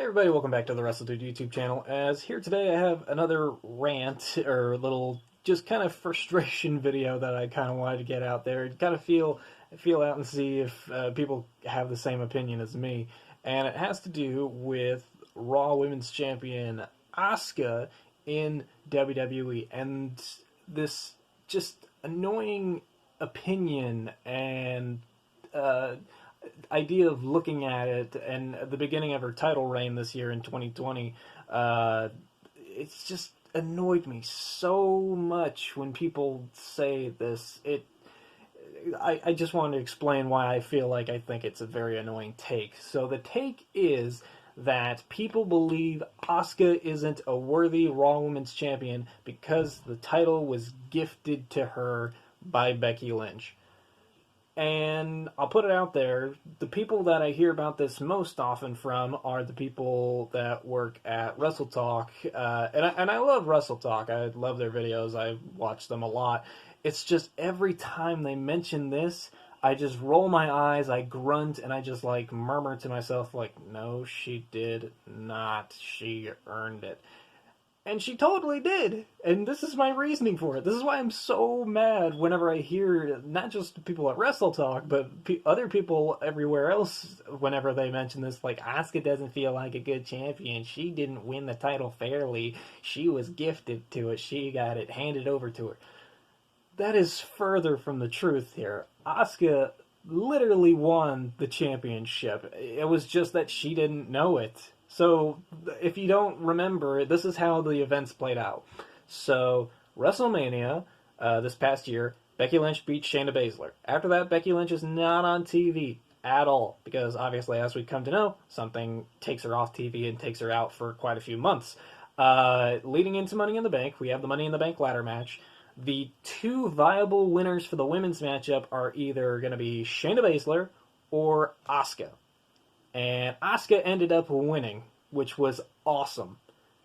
everybody, welcome back to the WrestleDude YouTube channel. As here today I have another rant, or little just kind of frustration video that I kind of wanted to get out there. Kind of feel out and see if people have the same opinion as me. And it has to do with Raw Women's Champion Asuka in WWE. And this just annoying opinion and idea of looking at it, and the beginning of her title reign this year in 2020, it's just annoyed me so much when people say this. I just wanted to explain why I feel like I think it's a very annoying take. So the take is that people believe Asuka isn't a worthy Raw Women's Champion because the title was gifted to her by Becky Lynch. And I'll put it out there, the people that I hear about this most often from are the people that work at Wrestle Talk. And I love Wrestle Talk. I love their videos. I watch them a lot. It's just every time they mention this, I just roll my eyes, I grunt, and I just like murmur to myself like, no, she did not. She earned it. And she totally did. And this is my reasoning for it. This is why I'm so mad whenever I hear not just people at Wrestle Talk, but other people everywhere else whenever they mention this, like, Asuka doesn't feel like a good champion. She didn't win the title fairly. She was gifted to it. She got it handed over to her. That is further from the truth here. Asuka literally won the championship. It was just that she didn't know it. So, if you don't remember, this is how the events played out. So, WrestleMania, this past year, Becky Lynch beat Shayna Baszler. After that, Becky Lynch is not on TV at all, because obviously, as we come to know, something takes her off TV and takes her out for quite a few months. Leading into Money in the Bank, we have the Money in the Bank ladder match. The two viable winners for the women's matchup are either going to be Shayna Baszler or Asuka. And Asuka ended up winning, which was awesome.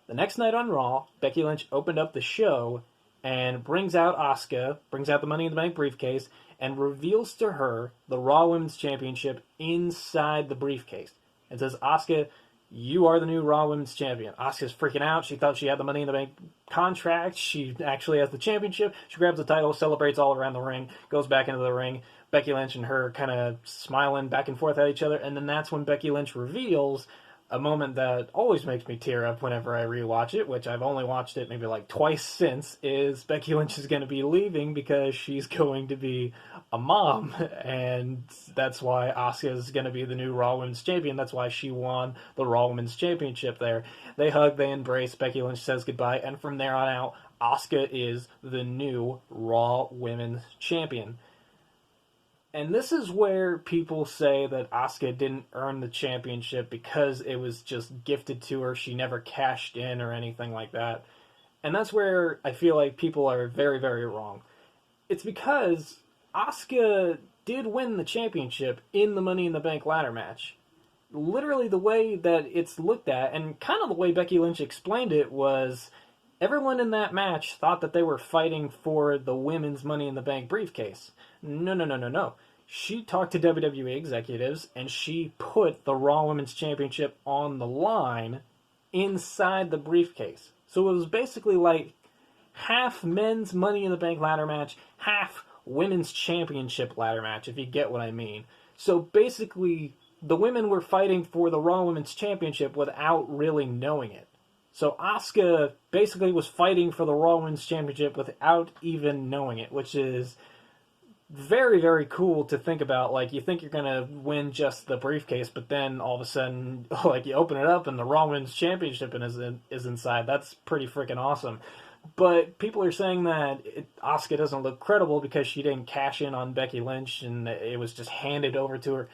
The next night on Raw, Becky Lynch opened up the show and brings out Asuka, brings out the Money in the Bank briefcase, and reveals to her the Raw Women's Championship inside the briefcase. And says, Asuka, you are the new Raw Women's Champion. Asuka's freaking out. She thought she had the Money in the Bank contract. She actually has the championship. She grabs the title, celebrates all around the ring, goes back into the ring. Becky Lynch and her kind of smiling back and forth at each other, and then that's when Becky Lynch reveals a moment that always makes me tear up whenever I rewatch it, which I've only watched it maybe like twice since, is Becky Lynch is going to be leaving because she's going to be a mom, and that's why Asuka is going to be the new Raw Women's Champion. That's why she won the Raw Women's Championship there. They hug, they embrace, Becky Lynch says goodbye, and from there on out, Asuka is the new Raw Women's Champion. And this is where people say that Asuka didn't earn the championship because it was just gifted to her. She never cashed in or anything like that. And that's where I feel like people are very, very wrong. It's because Asuka did win the championship in the Money in the Bank ladder match. Literally the way that it's looked at, and kind of the way Becky Lynch explained it, was everyone in that match thought that they were fighting for the women's Money in the Bank briefcase. No. She talked to WWE executives, and she put the Raw Women's Championship on the line inside the briefcase. So it was basically like half men's Money in the Bank ladder match, half women's championship ladder match, if you get what I mean. So basically, the women were fighting for the Raw Women's Championship without really knowing it. So Asuka basically was fighting for the Raw Women's Championship without even knowing it, which is very, very cool to think about. Like, you think you're going to win just the briefcase, but then all of a sudden, like, you open it up and the Raw Women's Championship is inside. That's pretty freaking awesome. But people are saying that Asuka doesn't look credible because she didn't cash in on Becky Lynch and it was just handed over to her.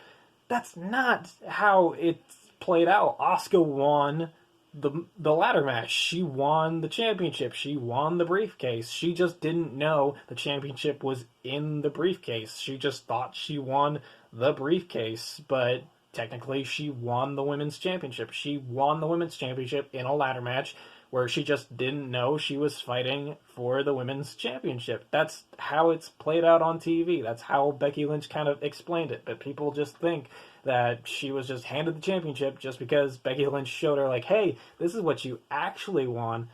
That's not how it's played out. Asuka won the ladder match. She won the championship. She won the briefcase. She just didn't know the championship was in the briefcase. She just thought she won the briefcase, but technically she won the women's championship. She won the women's championship in a ladder match where she just didn't know she was fighting for the women's championship. That's how it's played out on TV. That's how Becky Lynch kind of explained it. But people just think that she was just handed the championship just because Becky Lynch showed her, like, hey, this is what you actually won.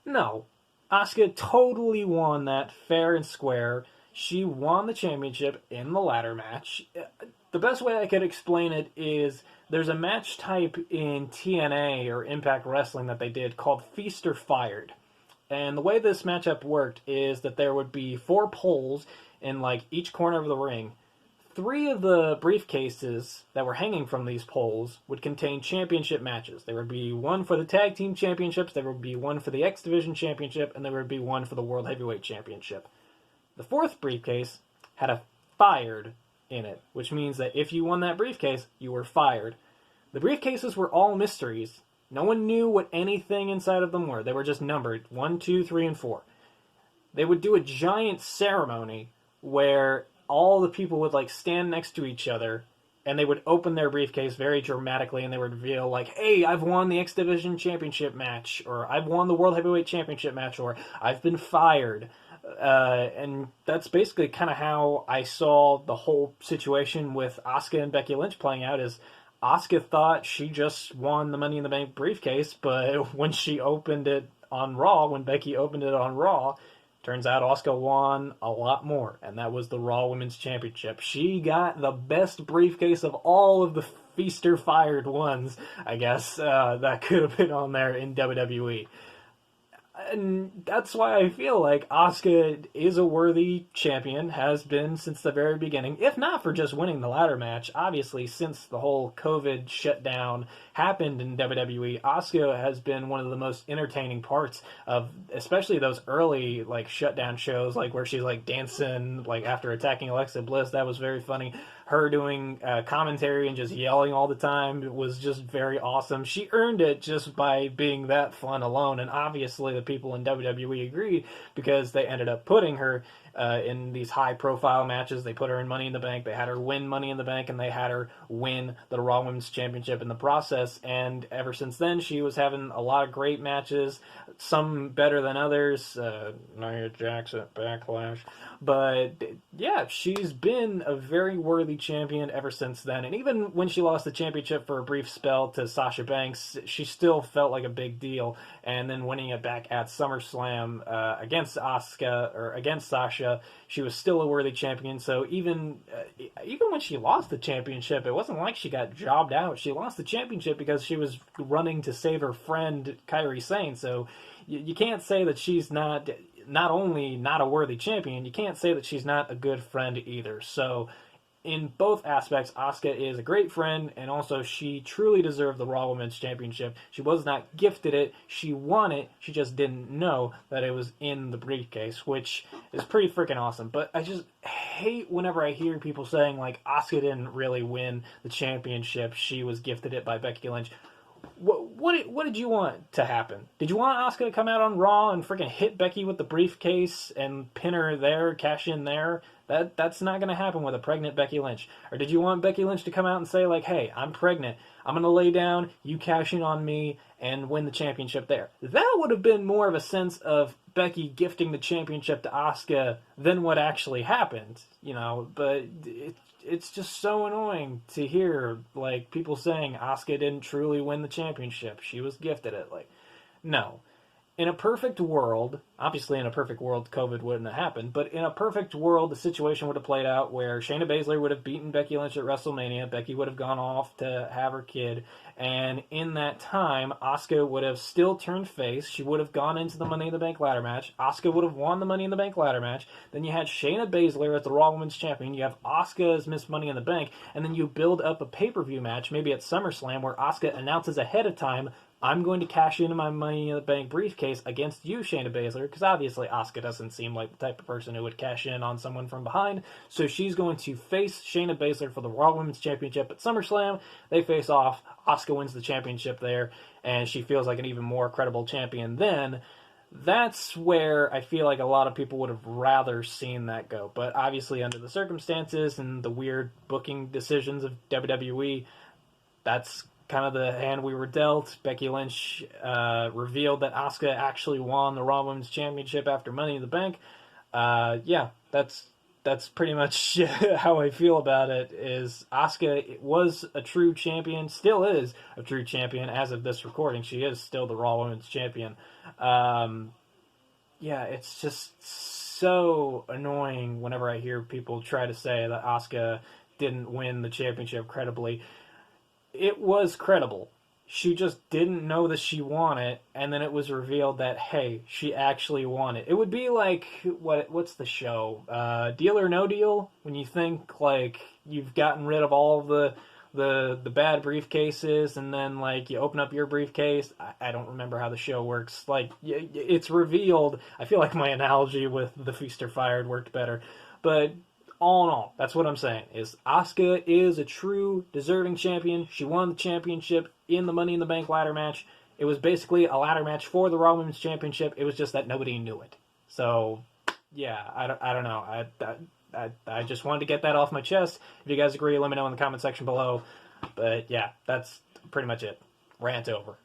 No. Asuka totally won that fair and square. She won the championship in the ladder match. The best way I could explain it is there's a match type in TNA or Impact Wrestling that they did called Feast or Fired. And the way this matchup worked is that there would be 4 poles in like each corner of the ring. 3 of the briefcases that were hanging from these poles would contain championship matches. There would be one for the tag team championships, there would be one for the X Division championship, and there would be one for the World Heavyweight Championship. The 4th briefcase had a fired in it, which means that if you won that briefcase, you were fired. The briefcases were all mysteries. No one knew what anything inside of them were. They were just numbered 1, 2, 3, and 4. They would do a giant ceremony where all the people would like stand next to each other and they would open their briefcase very dramatically and they would reveal like, hey, I've won the X Division Championship match, or I've won the World Heavyweight Championship match, or I've been fired. And that's basically kind of how I saw the whole situation with Asuka and Becky Lynch playing out. Is Asuka thought she just won the Money in the Bank briefcase, but when she opened it on Raw, when Becky opened it on Raw, turns out Asuka won a lot more, and that was the Raw Women's Championship. She got the best briefcase of all of the Feast or Fired ones, I guess, that could have been on there in WWE. And that's why I feel like Asuka is a worthy champion, has been since the very beginning, if not for just winning the ladder match. Obviously, since the whole COVID shutdown happened in WWE, Asuka has been one of the most entertaining parts of, especially those early, like, shutdown shows, like, where she's, like, dancing, like, after attacking Alexa Bliss. That was very funny. Her doing commentary and just yelling all the time was just very awesome. She earned it just by being that fun alone, and obviously the people in WWE agreed because they ended up putting her in these high-profile matches. They put her in Money in the Bank, they had her win Money in the Bank, and they had her win the Raw Women's Championship in the process, and ever since then she was having a lot of great matches, some better than others, Nia Jax at Backlash, but yeah, she's been a very worthy champion ever since then. And even when she lost the championship for a brief spell to Sasha Banks, she still felt like a big deal. And then winning it back at SummerSlam against Asuka, or against Sasha, she was still a worthy champion. So even when she lost the championship, it wasn't like she got jobbed out. She lost the championship because she was running to save her friend Kairi Sane. So you can't say that she's not only not a worthy champion, you can't say that she's not a good friend either. So in both aspects, Asuka is a great friend, and also she truly deserved the Raw Women's Championship. She was not gifted it, she won it, she just didn't know that it was in the briefcase, which is pretty freaking awesome. But I just hate whenever I hear people saying, like, Asuka didn't really win the championship, she was gifted it by Becky Lynch. What did you want to happen? Did you want Asuka to come out on Raw and freaking hit Becky with the briefcase and pin her there, cash in there? That's not going to happen with a pregnant Becky Lynch. Or did you want Becky Lynch to come out and say, like, hey, I'm pregnant, I'm going to lay down, you cash in on me, and win the championship there? That would have been more of a sense of Becky gifting the championship to Asuka than what actually happened, you know, but it's just so annoying to hear, like, people saying Asuka didn't truly win the championship, she was gifted it. Like, no. In a perfect world, obviously in a perfect world, COVID wouldn't have happened, but in a perfect world, the situation would have played out where Shayna Baszler would have beaten Becky Lynch at WrestleMania, Becky would have gone off to have her kid, and in that time, Asuka would have still turned face, she would have gone into the Money in the Bank ladder match, Asuka would have won the Money in the Bank ladder match, then you had Shayna Baszler as the Raw Women's Champion, you have Asuka as Miss Money in the Bank, and then you build up a pay-per-view match, maybe at SummerSlam, where Asuka announces ahead of time, I'm going to cash into my Money in the Bank briefcase against you, Shayna Baszler, because obviously Asuka doesn't seem like the type of person who would cash in on someone from behind, so she's going to face Shayna Baszler for the Raw Women's Championship at SummerSlam. They face off, Asuka wins the championship there, and she feels like an even more credible champion then. That's where I feel like a lot of people would have rather seen that go, but obviously under the circumstances and the weird booking decisions of WWE, that's kind of the hand we were dealt. Becky Lynch revealed that Asuka actually won the Raw Women's Championship after Money in the Bank. Yeah, that's that's pretty much how I feel about it. Is Asuka was a true champion, still is a true champion as of this recording. She is still the Raw Women's Champion. Yeah, it's just so annoying whenever I hear people try to say that Asuka didn't win the championship credibly. It was credible. She just didn't know that she won it, and then it was revealed that, hey, she actually won it. It would be like, what's the show? Deal or No Deal? When you think, like, you've gotten rid of all the bad briefcases, and then, like, you open up your briefcase. I don't remember how the show works. Like, it's revealed. I feel like my analogy with The Feast or Fired worked better. But all in all, that's what I'm saying, is Asuka is a true deserving champion. She won the championship in the Money in the Bank ladder match. It was basically a ladder match for the Raw Women's Championship. It was just that nobody knew it. So, yeah, I don't know. I just wanted to get that off my chest. If you guys agree, let me know in the comment section below. But, yeah, that's pretty much it. Rant over.